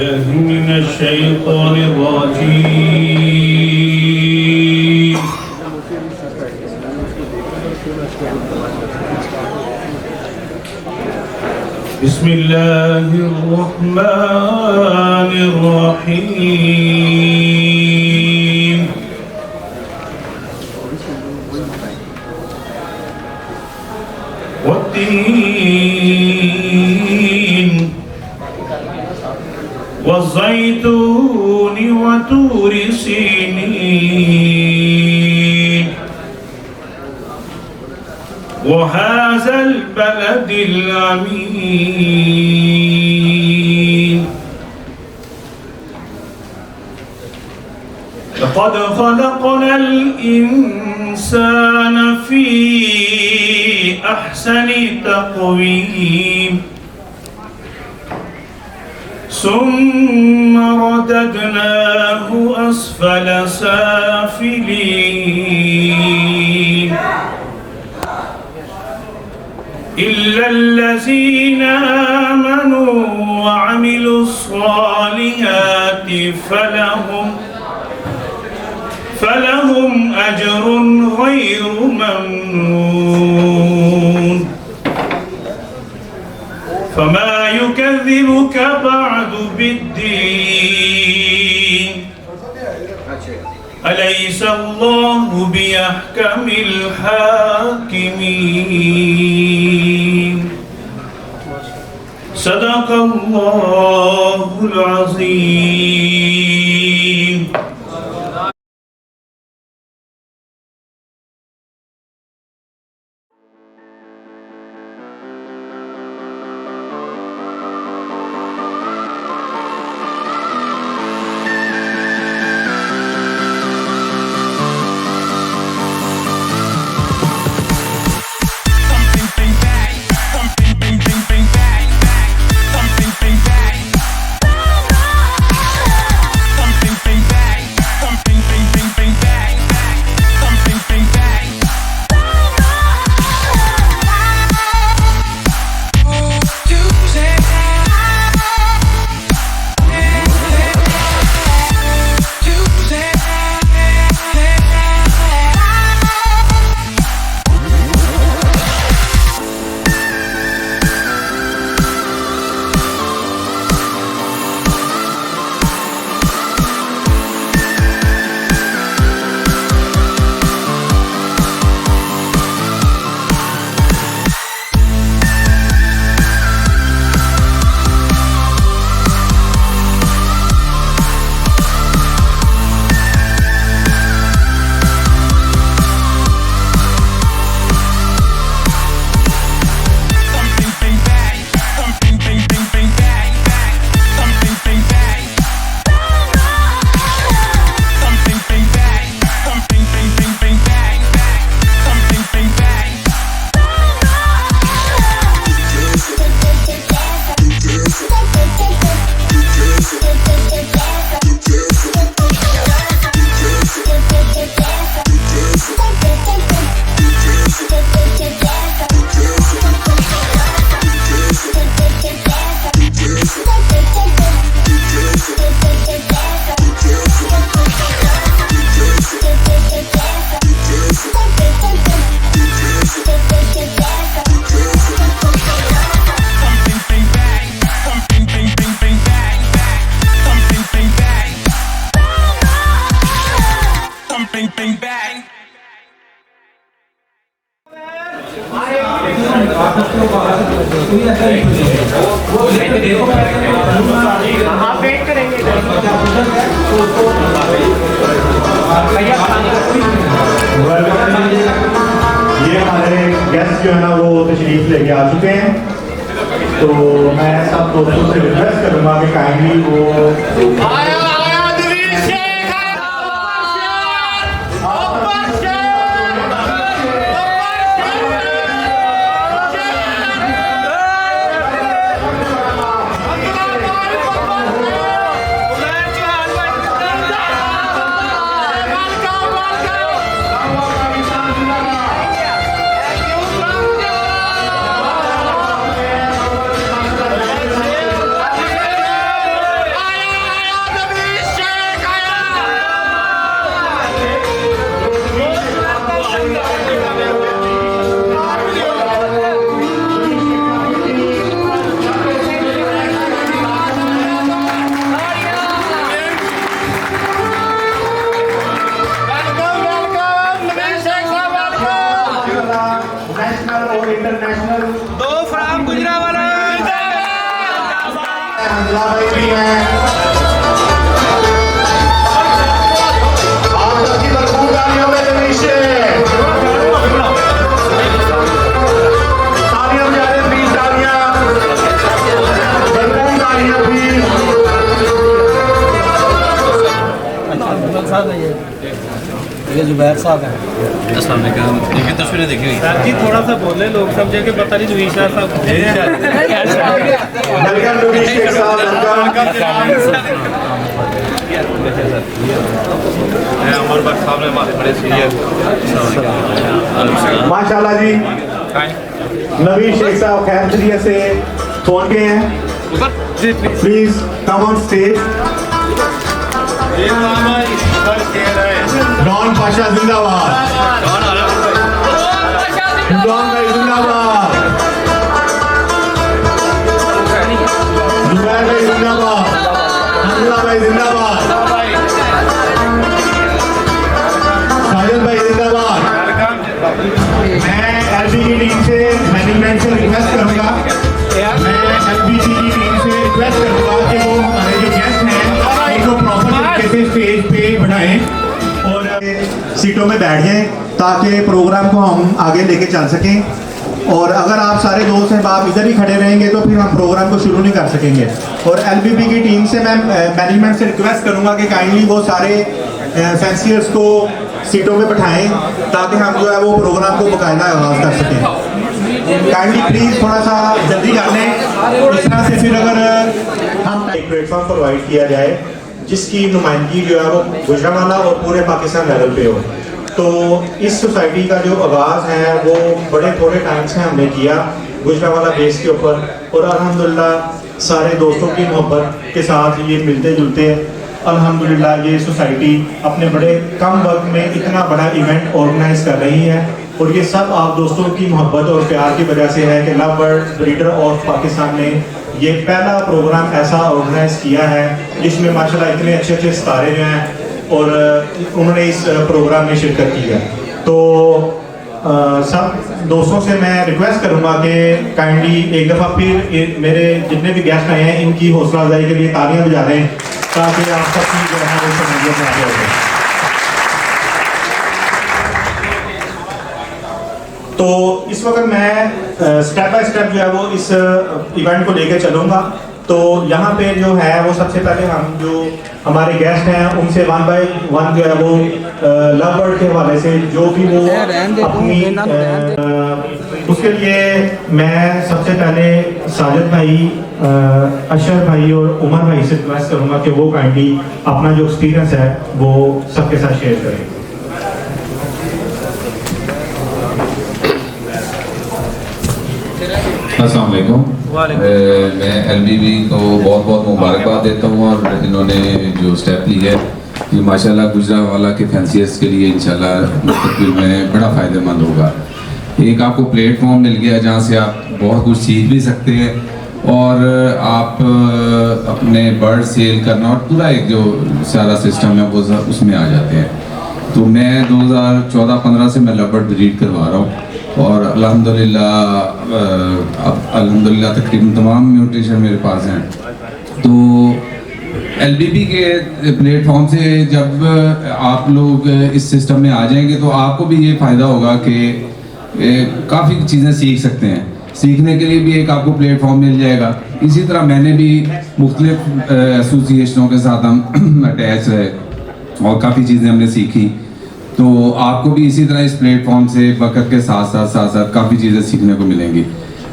بالله من الشيطان الرجيم. بسم الله الرحمن الرحيم. والتين والزيتون وطور سينين وهذا البلد الأمين. لقد خلقنا الإنسان في أحسن تقويم ثم رددناه أسفل سافلين إلا الذين آمنوا وعملوا الصالحات فلهم أجر غير ممنون. فما يكذبك بعد بالدين أليس الله بأحكم الحاكمين. صدق الله العظيم. आप वेट करेंगे ये हमारे गेस्ट जो है ना वो तशरीफ लेके आ चुके हैं, तो मैं सब दोस्तों से रिक्वेस्ट करूंगा कि काइंडली वो अल्लाह भाई भी हैं। आप सबकी भरपूर तालियों में तनीश से तालियां बजा दें प्लीज, तालियां भरपूर तालियां प्लीज। ये जुबैर साहब हैं। अस्सलाम वालेकुम। देखिए तस्वीरें देखी हुई। सर जी थोड़ा सा बोले, लोग समझे कि पता नहीं नवीशा साहब वेलकम टू दी शेख साहब, वेलकम। अमर बख्श साहब ने हमारे बड़े सीनियर। माशाल्लाह जी, नबी शेख साहब खैर खैरियत से पहुंच गए हैं। Please come on stage. Don Pasha जिंदाबाद, डॉन भाई जिंदाबाद, जुबैर भाई जिंदाबाद, हमला भाई जिंदाबाद, साजिद भाई जिंदाबाद। मैं एलबी की टीम से मैनेजमेंट से रिक्वेस्ट करूंगा कि वो हमारे जो गेस्ट हैं उनको प्रॉपर तरीके से स्टेज पे बढ़ाएं और सीटों में बैठ जाएं ताकि प्रोग्राम को हम आगे लेके चल सकें। और अगर आप सारे दोस्त हैं आप इधर ही खड़े रहेंगे तो फिर हम प्रोग्राम को शुरू नहीं कर सकेंगे। और एलबीपी की टीम से मैं मैनेजमेंट से रिक्वेस्ट करूंगा कि काइंडली वो सारे फैंसियर्स को सीटों में बैठाएं ताकि हम जो है वो प्रोग्राम को बाकायदा आगाज़ कर सकें। काइंडली प्लीज़ थोड़ा सा जल्दी कर लें। इस तरह से फिर अगर हम एक प्लेटफॉर्म प्रोवाइड किया जाए जिसकी नुमाइंदगी जो है वो गुजरांवाला और पूरे पाकिस्तान लेवल पे हो। तो इस सोसाइटी का जो आगाज़ है वो बड़े थोड़े टाइम से हमने किया गुजरांवाला बेस के ऊपर, और अल्हम्दुलिल्लाह सारे दोस्तों की मोहब्बत के साथ ये मिलते जुलते अल्हम्दुलिल्लाह ये सोसाइटी अपने बड़े कम वक्त में इतना बड़ा इवेंट ऑर्गेनाइज कर रही है। और ये सब आप दोस्तों की मोहब्बत और प्यार की वजह से है कि love bird breeder of Pakistan ने ये पहला प्रोग्राम ऐसा ऑर्गेनाइज किया है जिसमें माशाल्लाह इतने अच्छे अच्छे सितारे जो हैं और उन्होंने इस प्रोग्राम में शिरकत की है। तो सब दोस्तों से मैं रिक्वेस्ट करूंगा कि काइंडली एक दफ़ा फिर मेरे जितने भी गेस्ट आए हैं इनकी हौसला अफजाई के लिए तालियां बजा दें ताकि आप सबकी जो है वो समझिए में आगे हो। तो इस वक्त मैं स्टेप बाय स्टेप जो है वो इस इवेंट को लेकर चलूँगा। तो यहाँ पे जो है वो सबसे पहले हम जो हमारे गेस्ट हैं उनसे वन बाय वन जो है वो लव बर्ड के हवाले से जो भी वो अपनी उसके लिए मैं सबसे पहले साजिद भाई, अशर भाई और उमर भाई से रिक्वेस्ट करूँगा कि वो काइंडली अपना जो एक्सपीरियंस है वो सबके साथ शेयर करें। अस्सलाम वालेकुम। मैं एलबीबी को बहुत बहुत मुबारकबाद देता हूँ और इन्होंने जो स्टेप ली है ये माशाल्लाह गुजरांवाला के फैंसियर्स के लिए इंशाल्लाह मुस्तक़बिल में बड़ा फ़ायदेमंद होगा। एक आपको प्लेटफॉर्म मिल गया जहाँ से आप बहुत कुछ सीख भी सकते हैं और आप अपने बर्ड सेल करना और पूरा एक जो सारा सिस्टम है वो उसमें आ जाते हैं। तो मैं 2014-15 से मैं लव बर्ड ब्रीड करवा रहा हूँ और अल्हम्दुलिल्लाह तकरीबन तमाम म्यूटेशन मेरे पास हैं। तो एलबीपी के प्लेटफॉर्म से जब आप लोग इस सिस्टम में आ जाएंगे तो आपको भी ये फ़ायदा होगा कि काफ़ी चीज़ें सीख सकते हैं। सीखने के लिए भी एक आपको प्लेटफॉर्म मिल जाएगा। इसी तरह मैंने भी मुख्तलिफ एसोसिएशनों के साथ हम अटैच रहे और काफ़ी चीज़ें हमने सीखी। तो आपको भी इसी तरह इस प्लेटफॉर्म से वक्त के साथ साथ काफ़ी चीज़ें सीखने को मिलेंगी।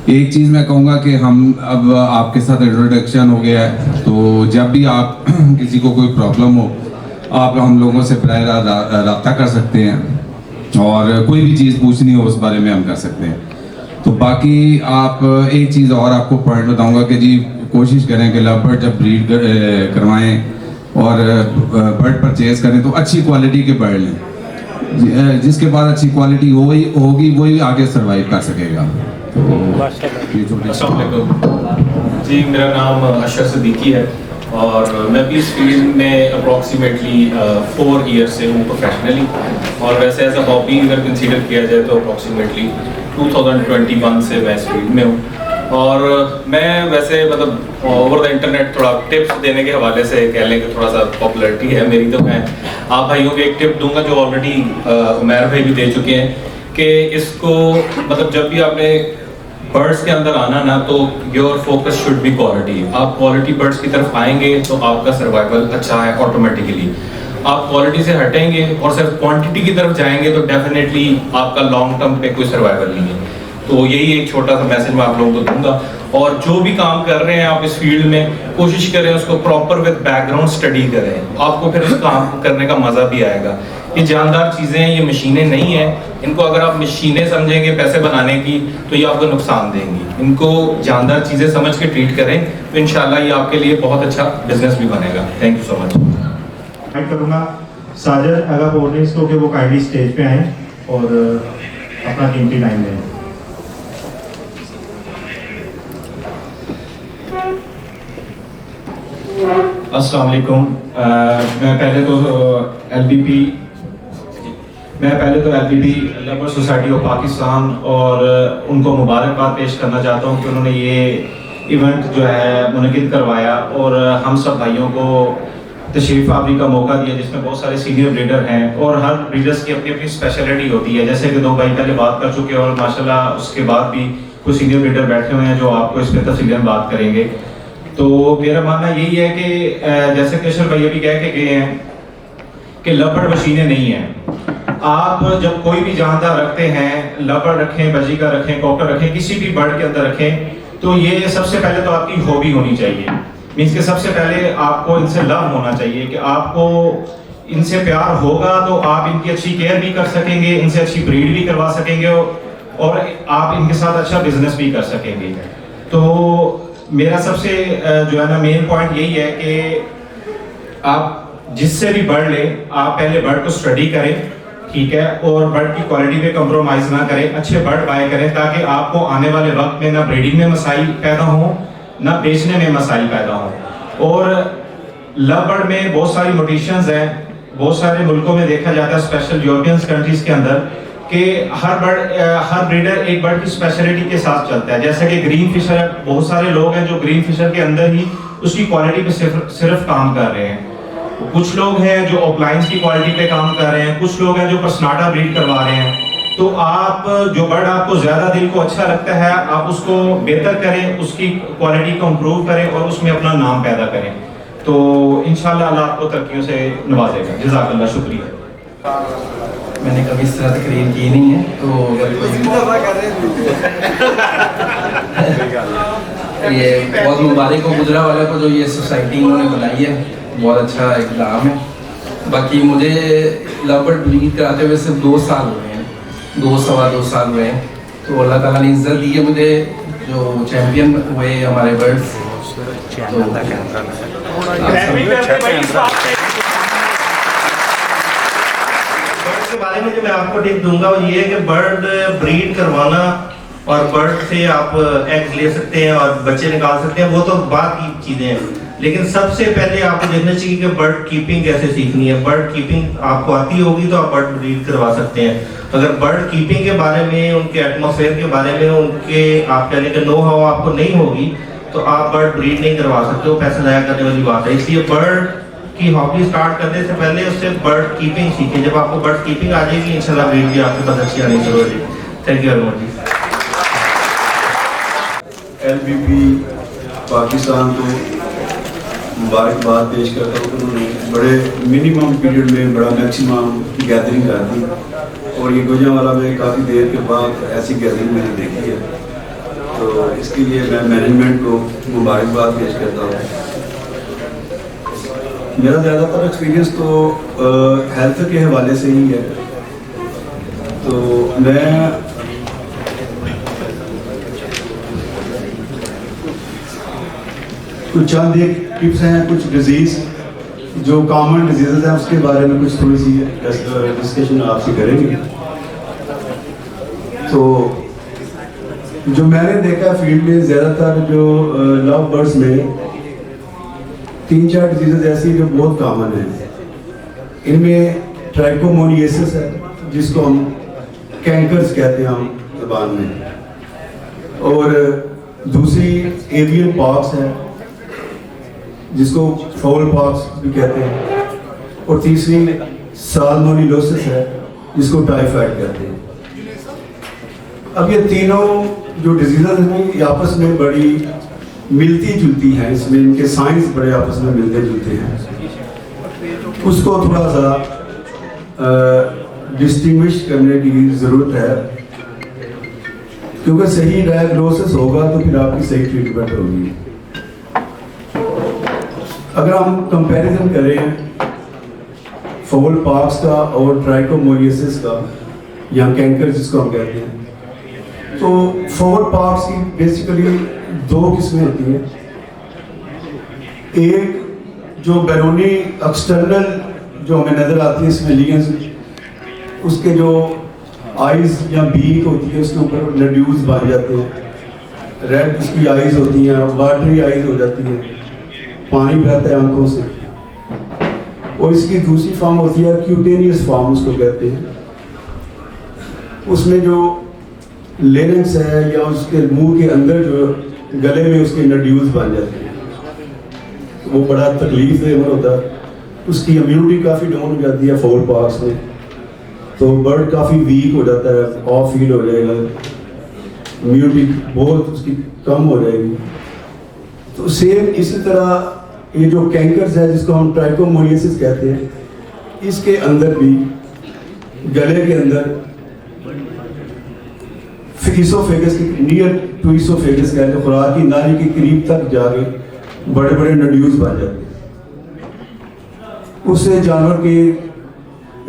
एक चीज़ मैं कहूँगा कि हम अब आपके साथ इंट्रोडक्शन हो गया है तो जब भी आप किसी को कोई प्रॉब्लम हो आप हम लोगों से बराह राब्ता कर सकते हैं और कोई भी चीज़ पूछनी हो उस बारे में हम कर सकते हैं। तो बाकी आप एक चीज़ और आपको पॉइंट बताऊँगा कि जी कोशिश करें कि लव बर्ड जब ब्रीड करवाएँ और बर्ड परचेज़ करें तो अच्छी क्वालिटी के बर्ड लें। जिसके पास अच्छी क्वालिटी होगी वही आगे सरवाइव कर सकेगा। तो ये जी मेरा नाम अशर सिद्दीकी है और मैं भी इस फील्ड में अप्रॉक्सीमेटली 4 ईयर से हूँ प्रोफेशनली और वैसे एज अ हॉबी अगर कंसीडर किया जाए तो अप्रॉक्सीमेटली 2021 से मैं इस फील्ड में हूँ। और मैं वैसे मतलब ओवर द इंटरनेट थोड़ा टिप्स देने के हवाले से कह लें कि थोड़ा सा पॉपुलैरिटी है मेरी, तो मैं आप भाइयों को एक टिप दूंगा जो ऑलरेडी उमैर भाई भी दे चुके हैं कि इसको मतलब जब भी आपने बर्ड्स के अंदर आना ना तो your focus should be quality. आप क्वालिटी बर्ड्स की तरफ आएंगे तो आपका सर्वाइवल अच्छा है ऑटोमेटिकली। आप क्वालिटी से हटेंगे और सिर्फ क्वांटिटी की तरफ जाएंगे तो डेफिनेटली आपका लॉन्ग टर्म पे कोई सर्वाइवल नहीं है। तो यही एक छोटा सा मैसेज मैं आप लोगों को दूंगा। और जो भी काम कर रहे हैं आप इस फील्ड में, कोशिश करें उसको प्रॉपर विद बैकग्राउंड स्टडी करें, आपको फिर उस काम करने का मज़ा भी आएगा। ये जानदार चीज़ें हैं, ये मशीनें नहीं हैं। इनको अगर आप मशीनें समझेंगे पैसे बनाने की तो ये आपको नुकसान देंगी। इनको जानदार चीज़ें समझ के ट्रीट करें तो इंशाल्लाह ये आपके लिए बहुत अच्छा बिजनेस भी बनेगा। Thank you so much. मैं करूँगा साजद अगर ऑडियंस को कि वो काइंडली स्टेज पे आएँ और अपना कीमती टाइम दें। अस्सलाम वालेकुम। मैं पहले तो एलबीपी लवर सोसाइटी ऑफ पाकिस्तान और उनको मुबारकबाद पेश करना चाहता हूँ कि उन्होंने ये इवेंट जो है मुनक़िद करवाया और हम सब भाइयों को तशरीफ़ आवरी का मौका दिया, जिसमें बहुत सारे सीनियर लीडर हैं और हर लीडर्स की अपनी अपनी स्पेशलिटी होती है। जैसे कि दो भाई पहले बात कर चुके हैं और माशाल्लाह उसके बाद भी कुछ सीनियर लीडर बैठे हुए हैं जो आपको इस पर तफसीलन बात करेंगे। तो मेरा मानना यही है कि जैसे केशर भाई भी कह के गए हैं कि लबड़ मशीनें नहीं हैं। आप जब कोई भी जानदार रखते हैं, लबड़ रखें, बजीका रखें, कॉकर रखें, किसी भी बर्ड के अंदर रखें, तो ये सबसे पहले तो आपकी हॉबी होनी चाहिए। मीन्स के सबसे पहले आपको इनसे लव होना चाहिए कि आपको इनसे प्यार होगा तो आप इनकी अच्छी केयर भी कर सकेंगे, इनसे अच्छी ब्रीड भी करवा सकेंगे और आप इनके साथ अच्छा बिजनेस भी कर सकेंगे। तो मेरा सबसे जो है ना मेन पॉइंट यही है कि आप जिससे भी बर्ड लें, आप पहले बर्ड को स्टडी करें, ठीक है, और बर्ड की क्वालिटी पे कंप्रोमाइज ना करें, अच्छे बर्ड बाय करें ताकि आपको आने वाले वक्त में ना ब्रीडिंग में मसाइल पैदा हो ना बेचने में मसाइल पैदा हो। और लव बर्ड में बहुत सारी म्यूटेशंस हैं, बहुत सारे मुल्कों में देखा जाता है, स्पेशल यूरोपियन कंट्रीज के अंदर, कि हर ब्रीडर एक बर्ड की स्पेशलिटी के साथ चलता है। जैसे कि ग्रीन फिशर, बहुत सारे लोग हैं जो ग्रीन फिशर के अंदर ही उसकी क्वालिटी पे सिर्फ काम कर रहे हैं। कुछ लोग हैं जो ऑफलाइन की क्वालिटी पे काम कर रहे हैं, कुछ लोग हैं जो पर्सनाटा ब्रीड करवा रहे हैं। तो आप जो बर्ड आपको ज़्यादा दिल को अच्छा लगता है आप उसको बेहतर करें, उसकी क्वालिटी को इम्प्रूव करें और उसमें अपना नाम पैदा करें। तो इंशाल्लाह अल्लाह आपको तरक्कियों से नवाजेगा। जज़ाकल्लाह, शुक्रिया। मैंने कभी इस तरह तकरीर की नहीं है, तो ये बहुत मुबारक हो गुजरा वाले को जो ये सोसाइटी इन्होंने बनाई है, बहुत अच्छा इक़दाम है। बाकी मुझे लव बर्ड ब्रीड कराते हुए सिर्फ 2 साल हुए हैं, 2-2.25 साल हुए हैं। तो अल्लाह ताला ने इज्जत दी है मुझे, जो चैम्पियन हुए हमारे बर्ड्स। के बारे में जो मैं आपको टिप दूंगा वो ये है कि बर्ड ब्रीड करवाना और बर्ड से आप एग्स ले सकते हैं और बच्चे निकाल सकते हैं, वो तो बात की चीज़ें हैं। लेकिन सबसे पहले आपको देखना चाहिए कि बर्ड कीपिंग कैसे सीखनी है। बर्ड कीपिंग आपको आती होगी तो आप बर्ड ब्रीड करवा सकते हैं। अगर बर्ड कीपिंग के बारे में, उनके एटमॉस्फेयर के बारे में, उनके आप कहने के नो हाउ आपको नहीं होगी तो आप बर्ड ब्रीड नहीं करवा सकते हो, पैसा ज़ाया करने वाली बात है। इसलिए बर्ड की हॉबी स्टार्ट करने से पहले उससे बर्ड कीपिंग सीखें। जब आपको बर्ड कीपिंग आ जाएगी इंशाल्लाह ब्रीड भी आपके पास अच्छी आनी शुरू हो जाएगी। Thank you very much. LBP Pakistan को मुबारकबाद पेश करता हूँ। उन्होंने बड़े मिनिमम पीरियड में बड़ा मैक्सिमम गैदरिंग कर दी और ये गुजरांवाला में काफ़ी देर के बाद ऐसी गैदरिंग मैंने देखी है, तो इसके लिए मैं मैनेजमेंट को मुबारकबाद पेश करता हूँ। मेरा ज़्यादातर एक्सपीरियंस तो हेल्थ के हवाले से ही है, तो मैं कुछ चंद एक टिप्स हैं, कुछ डिजीज़ जो कॉमन डिजीज़ हैं उसके बारे में कुछ थोड़ी सी डिस्कशन आपसे करेंगे। तो जो मैंने देखा फील्ड में ज़्यादातर जो लव बर्ड्स में 3-4 डिजीज़ ऐसी जो बहुत कॉमन है। इनमें ट्राइकोमोनियासिस है जिसको हम कैंकर्स कहते हैं हम ज़बान में, और दूसरी एवियन पॉक्स है जिसको फाउल पॉक्स भी कहते हैं, और तीसरी साल्मोनेलोसिस है जिसको टाइफाइड कहते हैं। अब ये तीनों जो डिजीज़ हैं ये आपस में बड़ी मिलती जुलती हैं, इसमें इनके साइंस बड़े आपस में मिलते जुलते हैं। उसको थोड़ा सा डिस्टिंग्विश करने की ज़रूरत है, क्योंकि सही डायग्नोसिस होगा तो फिर आपकी सही ट्रीटमेंट होगी। अगर हम कंपैरिजन करें फाउल पॉक्स का और ट्राइकोमोलियसिस का या कैंकर जिसको हम कहते हैं, तो फाउल पॉक्स की बेसिकली दो किस्में होती हैं। एक जो बैरोनी एक्सटर्नल जो हमें नज़र आती है इसमें लीगन्स, उसके जो आइज़ या बीक होती है उसके ऊपर नड्यूल्स बन जाते हैं, रेड उसकी आइज़ होती हैं, वाटरी आइज़ हो जाती है, पानी बहता है आंखों से। और इसकी दूसरी फॉर्म होती है क्यूटेनियस फॉर्म उसको कहते हैं, उसमें जो लेरेंक्स है या उसके मुंह के अंदर जो गले में उसके नड्यूल्स बन जाते हैं, वो बड़ा तकलीफ देवर होता है। उसकी इम्यूनिटी काफ़ी डाउन हो जाती है फाउल पॉक्स में, तो बर्ड काफ़ी वीक हो जाता है, ऑफ फील हो जाएगा, इम्यूनिटी बहुत उसकी कम हो जाएगी। तो सेम इसी तरह ये जो कैंकर्स है जिसको हम ट्राइकोमोलियसिस कहते हैं, इसके अंदर भी गले के अंदर ईसोफेगस के नियर टू ईसोफेगस का जो खुराक की नाली के करीब तक जाके बड़े बड़े नड्यूल्स बन जाते हैं। उससे जानवर की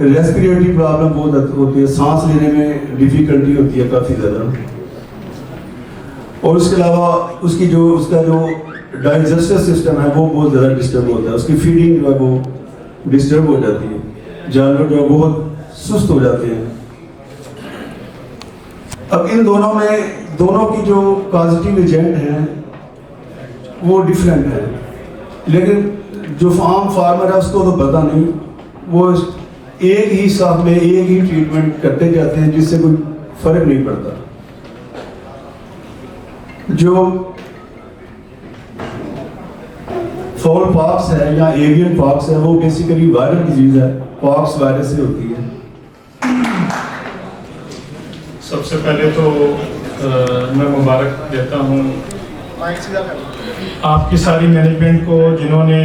रेस्पिरेटरी प्रॉब्लम बहुत होती है, सांस लेने में डिफिकल्टी होती है काफ़ी ज़्यादा। और उसके अलावा उसकी जो उसका जो डाइजेस्टिव सिस्टम है वो बहुत ज़्यादा डिस्टर्ब होता है, उसकी फीडिंग जो है वो डिस्टर्ब हो जाती है, जानवर जो है बहुत सुस्त हो जाते हैं। अब इन दोनों में दोनों की जो पॉजिटिव एजेंट हैं वो डिफरेंट है, लेकिन जो आम फार्मर है उसको तो पता नहीं, वो एक ही साथ में एक ही ट्रीटमेंट करते जाते हैं जिससे कोई फर्क नहीं पड़ता। जो फाउल पॉक्स है या एवियन पॉक्स है वो बेसिकली वायरल डिजीज है, पॉक्स वायरस से होती है। सबसे पहले तो मैं मुबारक देता हूँ आपकी सारी मैनेजमेंट को जिन्होंने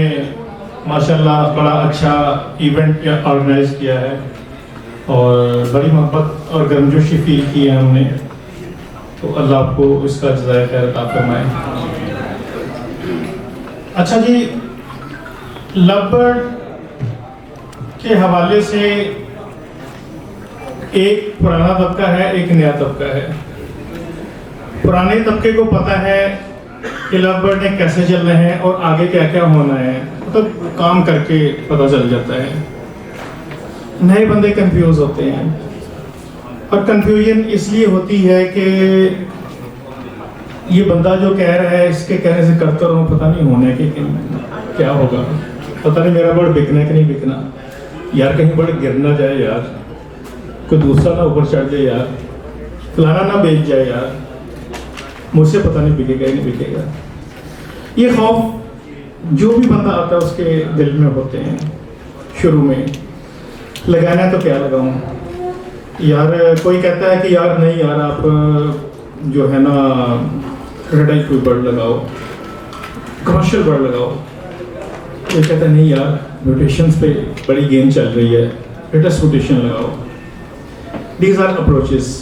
माशाल्लाह बड़ा अच्छा इवेंट ऑर्गेनाइज किया है और बड़ी मोहब्बत और गर्मजोशी फील की है हमने, तो अल्लाह आपको इसका जज़ाए खैर अता फरमाए। अच्छा जी, लवबर्ड के हवाले से एक पुराना तबका है, एक नया तबका है। पुराने तबके को पता है कि लवबर्ड ने कैसे चलना है और आगे क्या क्या होना है, मतलब काम करके पता चल जाता है। नए बंदे कंफ्यूज होते हैं और कंफ्यूजन इसलिए होती है कि ये बंदा जो कह रहा है इसके कहने से करता रहूँ, पता नहीं होने के क्या होगा, पता नहीं मेरा बर्ड बिकना कि नहीं बिकना, यार कहीं बर्ड गिर ना जाए, यार कोई दूसरा ना ऊपर चढ़ जाए, यार फलाना ना बेच जाए, यार मुझसे पता नहीं बिकेगा ही नहीं बिकेगा। ये खौफ जो भी बंदा आता है उसके दिल में होते हैं शुरू में। लगाना तो क्या लगाऊं यार, कोई कहता है कि यार नहीं यार आप जो है ना रेड कोई बर्ड लगाओ, कमर्शियल बर्ड लगाओ। कोई कहता है नहीं यार म्यूटेशंस पे बड़ी गेम चल रही है, लेटेस्ट म्यूटेशन लगाओ। दीज आर अप्रोचेस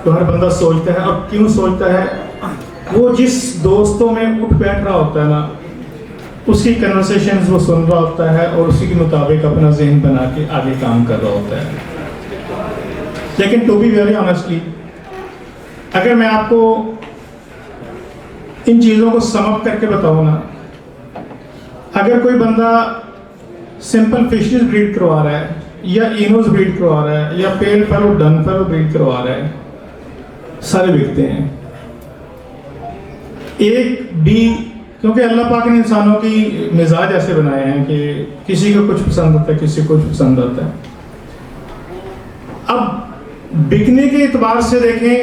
तो हर बंदा सोचता है। अब क्यों सोचता है? वो जिस दोस्तों में उठ बैठ रहा होता है ना, उसकी कन्वर्सेशंस वो सुन रहा होता है और उसी के मुताबिक अपना जहन बना के आगे काम कर रहा होता है। लेकिन टू बी वेरी ऑनेस्टली, अगर मैं आपको इन चीज़ों को सम अप करके बताऊँ ना, अगर कोई बंदा सिंपल फिशेस ब्रीड करवा रहा है या इनोज ब्रीड करवा रहा है या पेल फैलो डन फैलो ब्रीड करवा रहा है, सारे बिकते हैं। एक भी, क्योंकि अल्लाह पाक ने इंसानों की मिजाज ऐसे बनाए हैं कि किसी को कुछ पसंद आता है, किसी को कुछ पसंद आता है। अब बिकने के एतबार से देखें,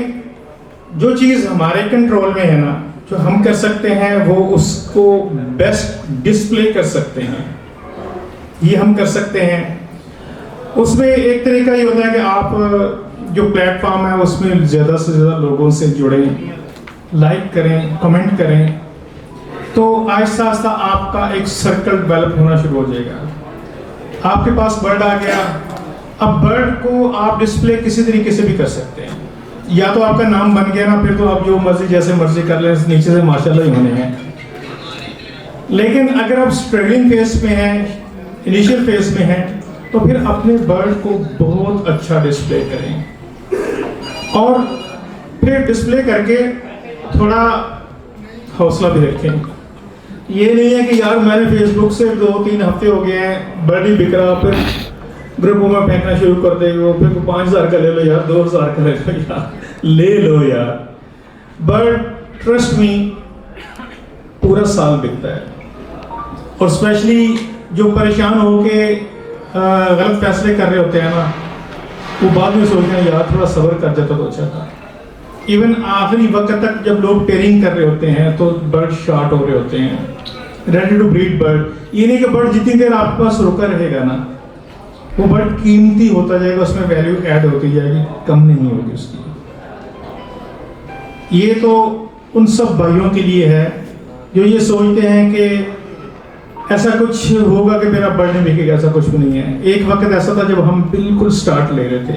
जो चीज़ हमारे कंट्रोल में है ना, जो हम कर सकते हैं वो उसको बेस्ट डिस्प्ले कर सकते हैं, ये हम कर सकते हैं। उसमें एक तरीका ये होता है कि आप जो प्लेटफॉर्म है उसमें ज़्यादा से ज़्यादा लोगों से जुड़ें, लाइक करें, कमेंट करें, तो आहिस्ता आहिस्ता आपका एक सर्कल डेवलप होना शुरू हो जाएगा। आपके पास बर्ड आ गया, अब बर्ड को आप डिस्प्ले किसी तरीके से भी कर सकते हैं। या तो आपका नाम बन गया ना, फिर तो आप जो मर्जी जैसे मर्जी कर लें, नीचे से माशाल्लाह ही होने हैं। लेकिन अगर आप स्ट्रगलिंग फेज में हैं, इनिशियल फेज में हैं, तो फिर अपने बर्ड को बहुत अच्छा डिस्प्ले करें और फिर डिस्प्ले करके थोड़ा हौसला भी रखें। ये नहीं है कि यार मैंने फेसबुक से 2-3 हफ्ते हो गए हैं, बर्ड ही बिक रहा, फिर ग्रुपों में फेंकना शुरू कर देंगे, फिर 5000 का ले लो यार, 2000 का ले लो यार, ले लो यार। बर्ड ट्रस्ट मी पूरा साल बिकता है, और स्पेशली जो परेशान होके गलत फैसले कर रहे होते हैं ना, वो बाद में सोचते हैं यार थोड़ा सब्र कर जाता तो अच्छा था। इवन आखिरी वक्त तक जब लोग पेयरिंग कर रहे होते हैं तो बर्ड शॉर्ट हो रहे होते हैं, रेडी टू ब्रीड बर्ड। ये नहीं कि बर्ड जितनी देर आपके पास रुका रहेगा ना, वो बर्ड कीमती होता जाएगा, उसमें वैल्यू ऐड होती जाएगी, कम नहीं होगी उसकी। ये तो उन सब भाइयों के लिए है जो ये सोचते हैं कि ऐसा कुछ होगा कि मेरा बर्ड नहीं बिकेगा, ऐसा कुछ भी नहीं है। एक वक्त ऐसा था जब हम बिल्कुल स्टार्ट ले रहे थे,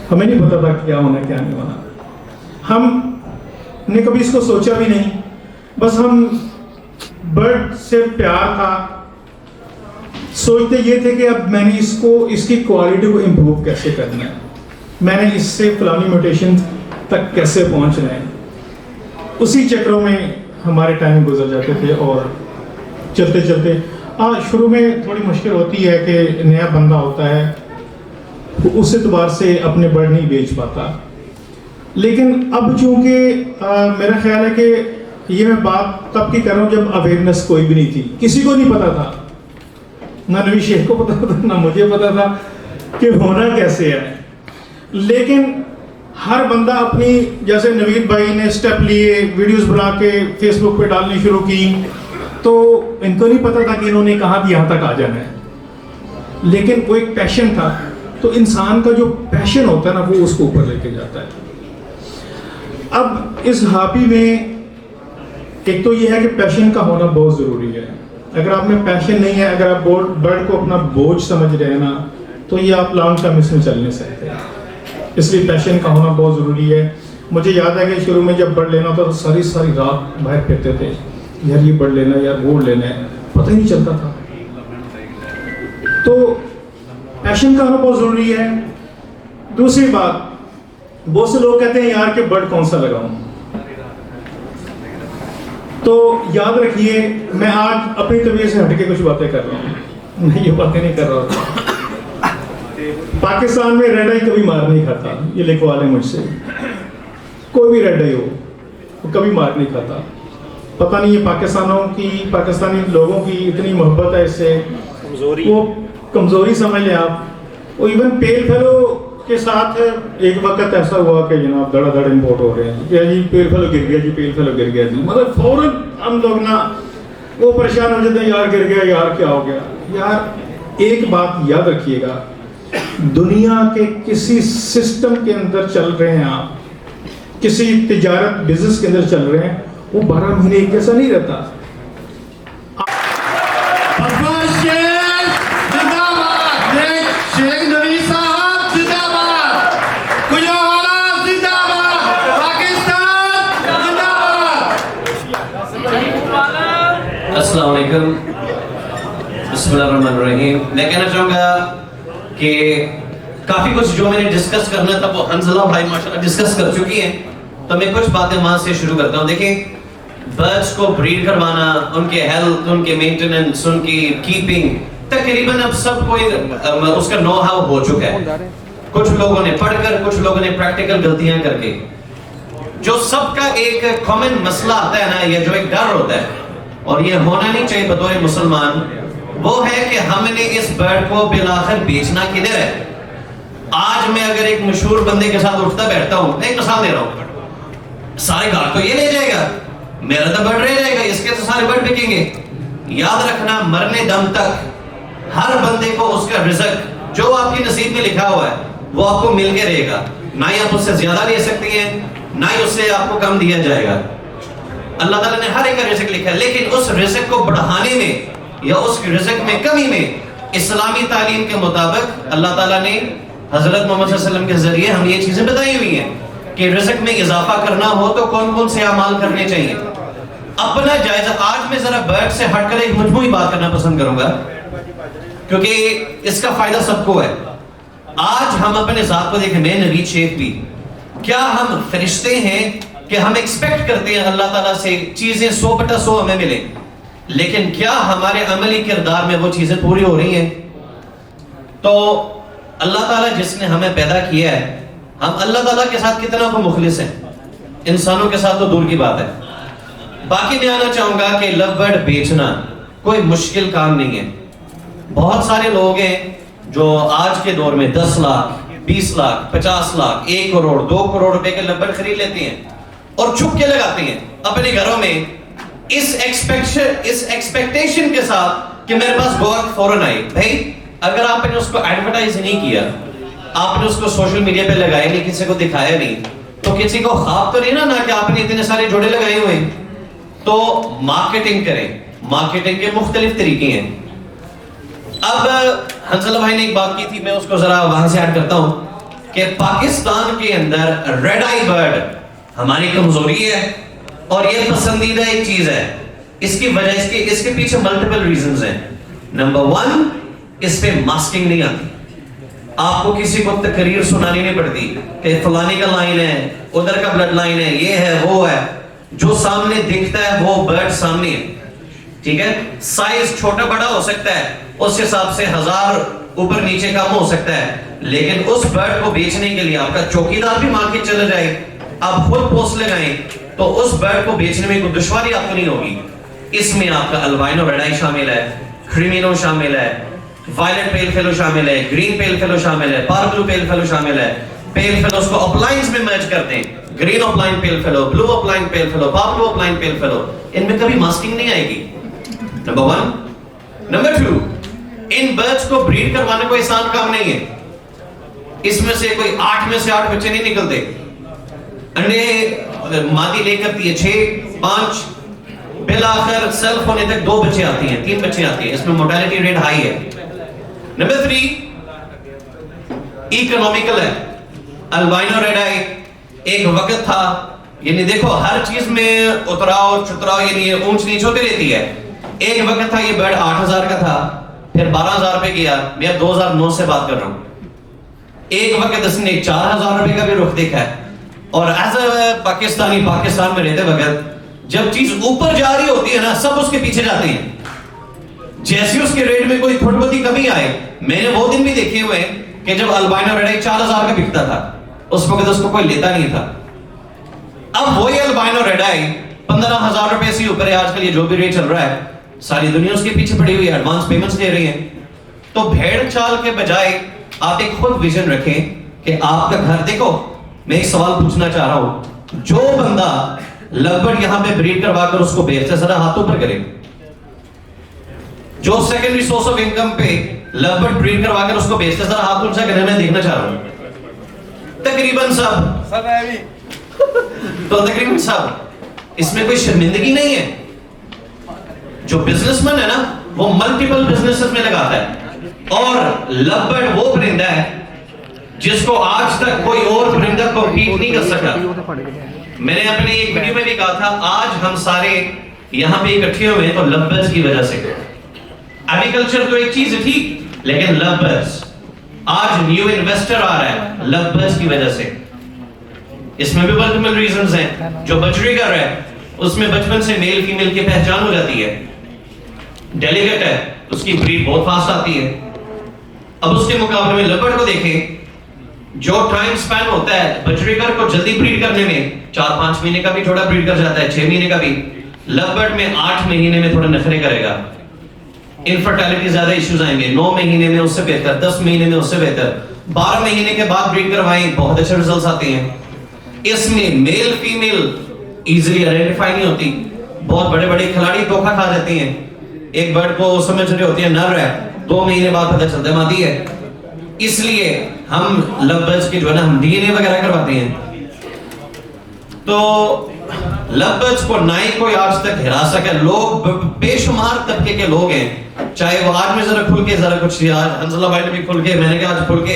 हमें नहीं पता था क्या होना क्या नहीं होना, हमने कभी इसको सोचा भी नहीं, बस हम बर्ड से प्यार था, सोचते ये थे कि अब मैंने इसकी क्वालिटी को इम्प्रूव कैसे करना है, मैंने इससे फलानी म्यूटेशन तक कैसे पहुंचना है। उसी चक्रों में हमारे टाइम गुजर जाते थे और चलते चलते शुरू में थोड़ी मुश्किल होती है कि नया बंदा होता है, तो उस एतबार से अपने बर्ड नहीं बेच पाता। लेकिन अब चूंकि मेरा ख्याल है कि ये मैं बात तब की कर रहा हूँ जब अवेयरनेस कोई भी नहीं थी, किसी को नहीं पता था, ना नबी शेख को पता था, ना मुझे पता था कि होना कैसे है। लेकिन हर बंदा अपनी, जैसे नवीद भाई ने स्टेप लिए, वीडियोस बना के फेसबुक पे डालनी शुरू की, तो इनको नहीं पता था कि इन्होंने कहाँ यहाँ तक आ जाना है, लेकिन वो एक पैशन था। तो इंसान का जो पैशन होता है ना, वो उसको ऊपर लेके जाता है। अब इस हॉबी में एक तो ये है कि पैशन का होना बहुत ज़रूरी है। अगर आप में पैशन नहीं है, अगर आप बर्ड को अपना बोझ समझ रहे हैं ना, तो ये आप लॉन्ग टर्म इसमें चल नहीं सकते। इसलिए पैशन का होना बहुत ज़रूरी है। मुझे याद है कि शुरू में जब बर्ड लेना था तो सारी रात बाहर फिरते थे, यार ये बर्ड लेना है, यार वो लेना है, पता ही नहीं चलता था। तो पैशन का होना बहुत ज़रूरी है। दूसरी बात, बहुत से लोग कहते हैं यार कि बर्ड कौन सा लगाऊं, तो याद रखिए मैं आज अपनी तबीयत से हटके कुछ बातें कर रहा हूँ, मैं ये बातें नहीं कर रहा होता। पाकिस्तान में रेड आई कभी मार नहीं खाता, ये लिखवा लें मुझसे, कोई भी रेड आई हो वो कभी मार नहीं खाता। पता नहीं ये पाकिस्तानी लोगों की इतनी मोहब्बत है इससे, वो कमज़ोरी समझ लें आप। वो इवन पेल फेलो के साथ एक वक्त ऐसा हुआ कि जनाब धड़ा इम्पोर्ट हो रहे हैं, क्या जी पेल फेलो गिर गया जी, पेल फेलो गिर गया जी, मतलब फौरन हम लोग ना वो परेशान हो जाते हैं, यार गिर गया, यार क्या हो गया। यार एक बात याद रखिएगा, दुनिया के किसी सिस्टम के अंदर चल रहे हैं आप, किसी तिजारत बिजनेस के अंदर चल रहे हैं, वो 12 महीने एक जैसा नहीं रहता। अस्सलाम वालेकुम, बिस्मिल्लाहिर्रहमानिर्रहीम। मैं कहना चाहूँगा कि काफ़ी कुछ जो मैंने डिस्कस करना था वो हंजला भाई माशाल्लाह डिस्कस कर चुकी हैं, तो मैं कुछ बातें वहाँ से शुरू करता हूँ। देखिए, बर्ड्स को ब्रीड करवाना, उनके हेल्थ, उनके मेंटेनेंस, उनकी कीपिंग, तकरीबन अब सब कोई उसका नो हाउ हो चुका है। कुछ लोगों ने पढ़कर, कुछ लोगों ने प्रैक्टिकल गलतियाँ करके। जो सबका एक कॉमन मसला आता है ना, ये जो एक डर होता है, और ये होना नहीं चाहिए बतौर मुसलमान, वो है कि हमने इस बर्ड को बिलाखिर बेचना किधर है। आज मैं अगर एक मशहूर बंदे के साथ उठता बैठता हूँ, एक मिसाल दे रहा हूँ, सारे गार्ड तो ये ले जाएगा, मेरा तो बर्ड रह जाएगा, इसके तो सारे बर्ड बिकेंगे। याद रखना, मरने दम तक हर बंदे को उसका रिज़्क जो आपके नसीब में लिखा हुआ है वो आपको मिल के रहेगा। ना ही आप उससे ज्यादा ले सकती हैं, ना ही उससे आपको कम दिया जाएगा। अल्लाह ताला ने हर एक का रिज़्क लिखा है, लेकिन उस रिज़्क को बढ़ाने में या उस रिज़्क में कमी में इस्लामी तालीम के मुताबिक अल्लाह ताला ने हजरत मोहम्मद सल्लल्लाहु अलैहि वसल्लम के जरिए हम ये चीजें बताई हुई हैं कि रिज़्क में इजाफा करना हो तो कौन कौन से अमाल करने चाहिए। अपना जायजा, आज मैं जरा बर्ड से हटकर एक मजमूई बात करना पसंद करूंगा क्योंकि इसका फायदा सबको है। आज हम अपने ज़ात को देखें, मैं नवीद शेख भी, क्या हम फरिश्ते हैं कि हम एक्सपेक्ट करते हैं अल्लाह ताला से चीजें 100/100 हमें मिले, लेकिन क्या हमारे अमली किरदार में वो चीजें पूरी हो रही हैं? तो अल्लाह ताला जिसने हमें पैदा किया है, हम अल्लाह ताला के साथ कितना को मुखलिस हैं, इंसानों के साथ तो दूर की बात है। बाकी मैं आना चाहूंगा कि लव बर्ड बेचना कोई मुश्किल काम नहीं है। बहुत सारे लोग हैं जो आज के दौर में 10 लाख, 20 लाख, 50 लाख, 1 करोड़, 2 करोड़ रुपए के लव बर्ड खरीद लेते हैं और छुप के लगाते हैं अपने घरों में इस एक्सपेक्टेशन के साथ कि मेरे पास गोवा फौरन आए। भाई, अगर आपने उसको एडवर्टाइज नहीं किया, आपने उसको सोशल मीडिया पे लगाया नहीं, किसी को दिखाया नहीं, तो किसी को ख्वाब तो नहीं ना कि आपने इतने सारे जोड़े लगाए हुए हैं। तो मार्केटिंग करें। मार्केटिंग के मुख्तलिफ तरीके हैं। अब हंसला भाई ने एक बात की थी, मैं उसको जरा वहां से ऐड करता हूं कि पाकिस्तान के अंदर रेड आई बर्ड हमारी कमजोरी है और ये पसंदीदा एक चीज है। इसकी वजह इसके पीछे मल्टीपल रीजंस हैं। नंबर 1, इस पे मास्किंग नहीं आती। आपको किसी को तकरीर सुनानी नहीं पड़ती कि फलानी का लाइन है, उधर का ब्लड लाइन है, ये है वो है। जो सामने दिखता है वो बर्ड सामने है, ठीक है। साइज छोटा बड़ा हो सकता है, उस हिसाब से 1000 ऊपर नीचे कम हो सकता है, लेकिन उस बर्ड को बेचने के लिए आपका चौकीदार भी मार्केट चला जाए, आप खुद पोस्ट लगाएं, तो उस बर्ड को बेचने में कोई दुश्वारी आपको नहीं होगी। इसमें आपका अल्बाइनो रेड आई शामिल है, क्रिमिनो शामिल है, वायलेट पेल फेलो शामिल है, ग्रीन पेल फेलो शामिल है, पार ब्लू पेल फेलो शामिल है। पेल फेलोस को अपलाइंस में मैच करते हैं, green opaline pale fallow, blue opaline pale fallow, parblue opaline pale fallow. इनमें कभी मास्किंग नहीं आएगी, नंबर 1। नंबर 2, इन बर्ड्स को ब्रीड करवाना कोई आसान काम नहीं है। इसमें से कोई 8 में से 8 बच्चे नहीं निकलते। अंडे मादी ले करती है 6, 5, बिल आखिर सेल्फ होने तक 2 बच्चे आती हैं, 3 बच्चे आती हैं। इसमें मोर्टेलिटी रेट हाई है। नंबर 3, इकोनॉमिकल है। अल्बाइनो रेड आई एक वक्त था, यानी देखो हर चीज में उतराव चुतराव, यानी ऊंच नीच होती रहती है। एक वक्त था ये बर्ड 8000 का था, फिर 12000 पे गया। मैं 2009 से बात कर रहा हूं। एक वक्त इसने 4000 रुपए का भी रुख देखा है। और एज अ पाकिस्तानी, पाकिस्तान में रहते वक्त जब चीज ऊपर जा रही होती है ना, सब उसके पीछे जाते हैं। जैसे उसके रेट में कोई थोड़ी बहुत कमी आए, मैंने वो दिन भी देखे हुए कि जब अल्बाइनो रेड आई 4000 का बिकता था, उस वक्त उसको कोई लेता नहीं था। अब वही अल्बाइनो रेड आई 15000 रुपए से ऊपर है आजकल। ये जो भी रेट चल रहा है, सारी दुनिया उसके पीछे पड़ी हुई है, एडवांस पेमेंट्स दे रही है। तो भेड़ चाल के बजाय आप एक खुद विजन रखें कि आपका घर देखो। मैं एक सवाल पूछना चाह रहा हूं, जो बंदा लगभग यहां पे ब्रीड करवाकर उसको बेचता है, जरा हाथों पर करें। जो सेकेंडरी सोर्स ऑफ इनकम पे लगभग ब्रीड करवाकर उसको बेचता है, जरा हाथ ऊंचा करें, मैं देखना चाह रहा हूं। तकरीबन सब है भी। तो तकरीबन सब, इसमें कोई शर्मिंदगी नहीं है। जो बिजनेसमैन है ना, वो मल्टीपल बिजनेसेस में लगाता है। और लव बर्ड वो परिंदा है जिसको आज तक कोई और परिंदा कॉम्पीट नहीं कर सका। मैंने अपने एक वीडियो में भी कहा था, आज हम सारे यहां पे इकट्ठे हुए हैं तो लव बर्ड्स की वजह से। एग्रीकल्चर तो एक चीज है ठीक, लेकिन लव बर्ड्स, आज न्यू इन्वेस्टर आ रहा है लव बर्ड्स की वजह से। इसमें भी मल्टीपल रीजंस हैं। जो बचरी कर रहा है उसमें बचपन से मेल फीमेल की पहचान हो जाती है, डेलिकेट है, उसकी ब्रीड बहुत फास्ट आती है। अब उसके मुकाबले में लव बर्ड को देखें, जो टाइम स्पैन होता है बचरीगर को जल्दी ब्रीड करने में 4-5 महीने का भी थोड़ा ब्रीड कर जाता है, 6 महीने का भी। लव बर्ड में 8 महीने में थोड़ा नखरे करेगा, इनफर्टिलिटी ज्यादा इश्यूज आएंगे। 9 महीने में उससे बेहतर, 10 महीने में उससे बेहतर, 12 महीने के बाद ब्रीड करवाएं, बहुत अच्छे रिजल्ट्स आते हैं। इसमें मेल फीमेल इजीली आइडेंटिफाई नहीं होती। बहुत बड़े बड़े खिलाड़ी धोखा खा जाते हैं, एक बर्ड को समझ रहे होते हैं नर है, 2 महीने बाद पता चलता है मादी है। इसलिए हम लव बर्ड्स की जो है ना हम डीएनए वगैरह करवाते हैं। तो लव बर्ड्स को ना ही कोई आज तक हिरा सके। लोग बेशुमार तबके के लोग हैं, चाहे वो आज में जरा खुल के जरा कुछ आज हंसला भाई ने भी खुल के, मैंने कहा आज खुल के।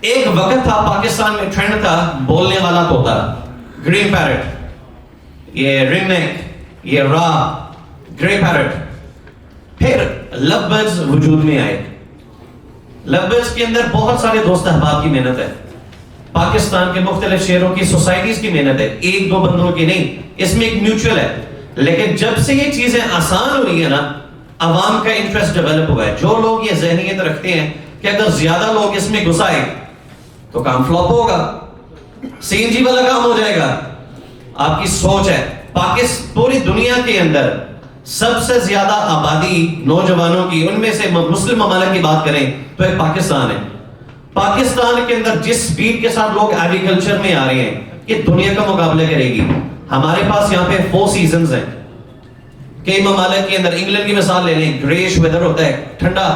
एक वक्त था पाकिस्तान में ट्रेंड था बोलने वाला तोता, ग्रीन पैरट, ये रिंगनेक, ये रा, ग्रे पैरट। फिर लव बर्ड्स वजूद में आए। लव बर्ड्स के अंदर बहुत सारे दोस्त अहबाब की मेहनत है, पाकिस्तान के मुख्तलिफ शहरों की सोसाइटीज की मेहनत है, 1-2 बंदों की नहीं, इसमें एक म्यूचुअल है। लेकिन जब से ये चीजें आसान हुई है ना, अवाम का इंटरेस्ट डेवलप हुआ है। जो लोग ये ज़हनियत रखते हैं कि अगर ज्यादा लोग इसमें घुसाए तो काम फ्लॉप होगा, सीएनजी वाला काम हो जाएगा, आपकी सोच है। पूरी दुनिया के अंदर सबसे ज्यादा आबादी नौजवानों की, उनमें से मुस्लिम ममालिक की बात करें तो एक पाकिस्तान है। पाकिस्तान के अंदर जिस स्पीड के साथ लोग एग्रीकल्चर में आ रहे हैं, ये दुनिया का मुकाबला करेगी। हमारे पास यहाँ पे 4 सीजन्स हैं। कई ममालिक के अंदर, इंग्लैंड की मिसाल ले लें, ग्रेश वेदर होता है, ठंडा।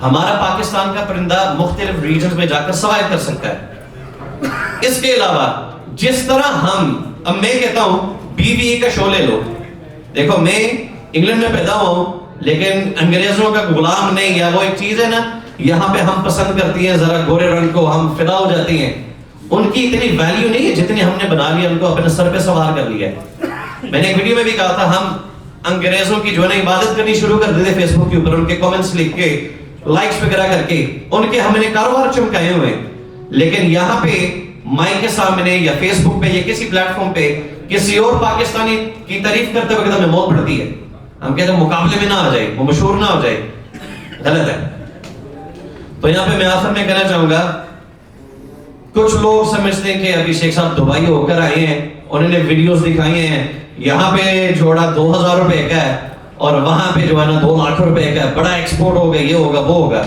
हमारा पाकिस्तान का परिंदा मुख्तलिफ रीजन में जाकर सर्वाइव कर सकता है। इसके अलावा जिस तरह अब मैं कहता हूं बीबीए का शो ले लो। देखो मैं इंग्लैंड में पैदा हुआ हूं, लेकिन अंग्रेजों का गुलाम नहीं। या वो एक चीज है ना, यहाँ पे हम पसंद करती हैं जरा गोरे रंग को, हम फिदा हो जाती हैं। उनकी इतनी वैल्यू नहीं है जितनी हमने बना लिया, उनको अपने सर पे सवार कर लिया। मैंने एक वीडियो में भी कहा था, हम अंग्रेजों की जो है ना इबादत करनी शुरू कर देते फेसबुक के ऊपर, उनके कमेंट्स लिख के, लाइक्स वगैरह करके, उनके हमने कारोबार चमकाए हुए। लेकिन यहाँ पे माइक के सामने या फेसबुक पे या किसी प्लेटफॉर्म पे किसी और पाकिस्तानी की तारीफ करते हुए हमें मौत पड़ती है। हम कहते हैं मुकाबले में ना आ जाए, वो मशहूर ना हो जाए, गलत है। तो यहाँ पे मैं आखिर में कहना चाहूंगा, कुछ लोग समझते हैं कि अभिषेक साहब दुबई होकर आए हैं, उन्होंने वीडियोस दिखाई हैं, यहाँ पे जोड़ा 2000 रुपए का है और वहां पे जो है ना 2 लाख रुपए का है, बड़ा एक्सपोर्ट होगा, ये होगा वो होगा।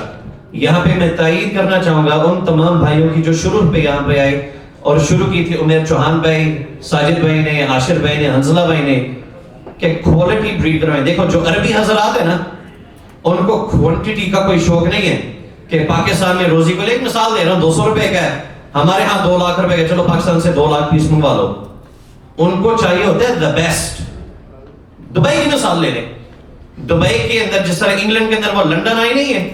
यहाँ पे मैं तायीद करना चाहूंगा उन तमाम भाइयों की जो शुरू पे यहाँ पे आए और शुरू की थी उमेर चौहान भाई, साजिद भाई ने, आशिर भाई ने, हंसला भाई ने, कि क्वालिटी ब्रीड करवाएं। देखो जो अरबी हजरात है ना, उनको क्वांटिटी का कोई शौक नहीं है कि पाकिस्तान में रोजी को ले। एक मिसाल दे रहा हूं, 200 रुपए का है, हमारे यहाँ 2 लाख रुपए का, चलो पाकिस्तान से 2 लाख पीस मंगवा लो। उनको चाहिए होता है द बेस्ट। दुबई की मिसाल ले लें, दुबई के अंदर जिस तरह इंग्लैंड के अंदर वो लंदन आई नहीं है,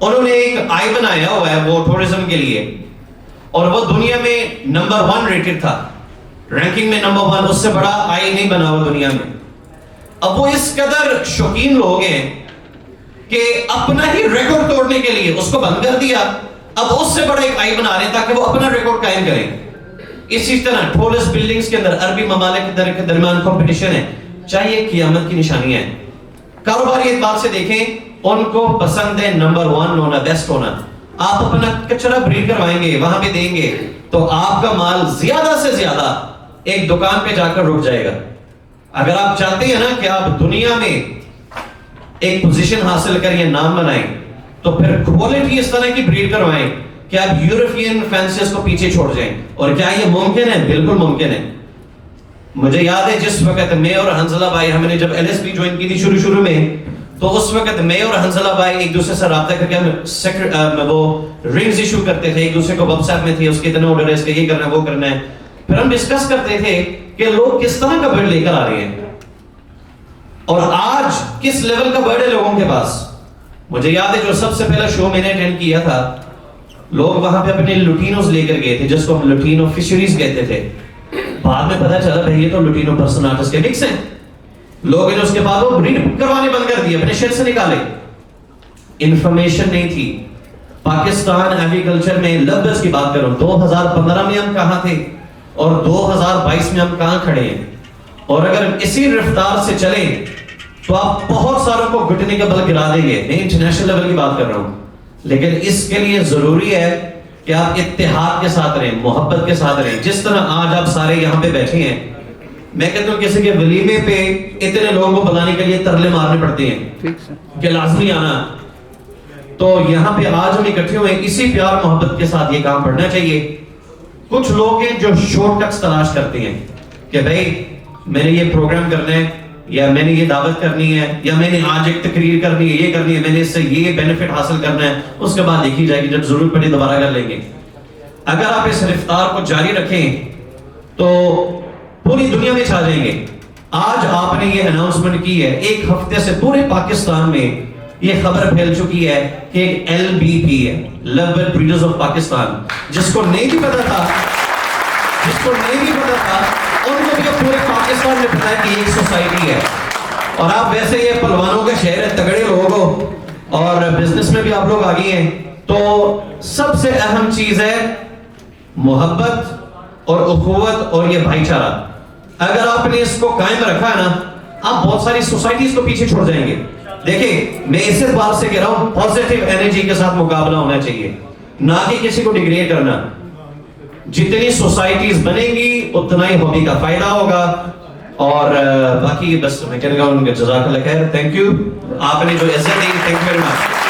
उन्होंने एक आई बनाया हुआ है वो टूरिज्म के लिए, और वो दुनिया में नंबर 1 रेटेड था, रैंकिंग में नंबर 1, उससे बड़ा आई नहीं बना हुआ दुनिया में। अब वो इस कदर शौकीन लोग हैं कि अपना ही रिकॉर्ड तोड़ने के लिए उसको बंद कर दिया, अब उससे बड़ा एक आई बना रहे हैं ताकि वो अपना रिकॉर्ड कायम करें। इसी तरह टॉलेस्ट बिल्डिंग्स के अंदर अरबी ममालिक के दरमियान कंपटीशन है, चाहिए क़यामत की निशानियां हैं। कारोबारी एतबार से देखें, उनको पसंद है नंबर 1 होना, बेस्ट होना। आप अपना कचरा ब्रीड करवाएंगे, वहां पे देंगे, तो आपका माल ज्यादा से ज्यादा एक दुकान पे जाकर रुक जाएगा। अगर आप चाहते हैं ना कि आप दुनिया में एक पोजीशन हासिल करिए, नाम बनाएं, तो फिर क्वालिटी इस तरह की ब्रीड करवाएं कि आप यूरोपियन फैंसीज को पीछे छोड़ जाएं। और क्या ये मुमकिन है? बिल्कुल मुमकिन है। मुझे याद है जिस वक्त मैं और हंसला भाई, हमने जब एलएसपी ज्वाइन की थी शुरू में, तो उस वक्त मैं और हंसला भाई एक दूसरे से राब्ता करके हम वो रिंग्स इशू करते थे, एक दूसरे को व्हाट्सएप में थे, उसके इतने ऑर्डर है, इसके ये करना है वो करना है। फिर हम डिस्कस करते थे कि लोग किस तरह का बर्ड लेकर आ रहे हैं और आज किस लेवल का बर्ड है लोगों के पास। मुझे याद है जो सबसे पहला शो मैंने अटेंड किया था, लोग वहां पे अपने लुटीनोस लेकर गए थे, जिसको हम लुटीनो फिशरीज कहते थे। बाद में पता चला भाई ये तो लुटीनो पर्सनाटस के मिक्स हैं। लोगों ने उसके बाद वो ब्रीड करवाने बंद कर दिए, अपने शेड से निकाले। इंफॉर्मेशन नहीं थी। पाकिस्तान एग्रीकल्चर में लव बर्ड्स की बात करूं, 2015 में हम कहां थे और 2022 में हम कहां खड़े हैं। और अगर इसी रफ्तार से चले तो आप बहुत सारों को घुटने के बल गिरा देंगे। मैं इंटरनेशनल लेवल की बात कर रहा हूं, लेकिन इसके लिए जरूरी है कि आप इत्तेहाद के साथ रहें, मोहब्बत के साथ रहें। जिस तरह आज आप सारे यहाँ पे बैठे हैं, मैं कहता हूँ किसी के वलीमे पे इतने लोगों को बुलाने के लिए तरले मारने पड़ते हैं कि लाजमी आना। तो यहाँ पे आज हम इकट्ठे हुए, इसी प्यार मोहब्बत के साथ ये काम बढ़ना चाहिए। कुछ लोग हैं जो शॉर्टकट्स तलाश करते हैं, कि भाई मैंने ये प्रोग्राम करना है, या मैंने ये दावत करनी है, या मैंने आज एक तकरीर करनी है, ये करनी है, मैंने इससे ये बेनिफिट हासिल करना है, उसके बाद देखी जाएगी, जब जरूरत पड़ी दोबारा कर लेंगे। अगर आप इस रफ्तार को जारी रखें तो पूरी दुनिया में छा जाएंगे। आज आपने ये अनाउंसमेंट की है, एक हफ्ते से पूरे पाकिस्तान में ये खबर फैल चुकी है कि एक LBP है, love bird breeders of Pakistan, जिसको नहीं भी पता था, उनको भी पूरे पाकिस्तान में पता है कि एक सोसाइटी है। और आप वैसे ये पहलवानों के शहर है, तगड़े लोग हो और बिजनेस में भी आप लोग आगे हैं, तो सबसे अहम चीज है मोहब्बत और उखुवत और ये भाईचारा। अगर आपने इसको कायम रखा है ना, आप बहुत सारी सोसाइटीज को पीछे छोड़ जाएंगे। देखिए, मैं इस बात से कह रहा हूं, पॉजिटिव एनर्जी के साथ मुकाबला होना चाहिए, ना कि किसी को डिग्रेड करना। जितनी सोसाइटीज बनेंगी उतना ही हॉबी का फायदा होगा। और बाकी बस मैं कहना चाहूंगा जज़ाकल्लाह खैर, थैंक यू, आपने जो इज्जत दी, थैंक यू वेरी मच।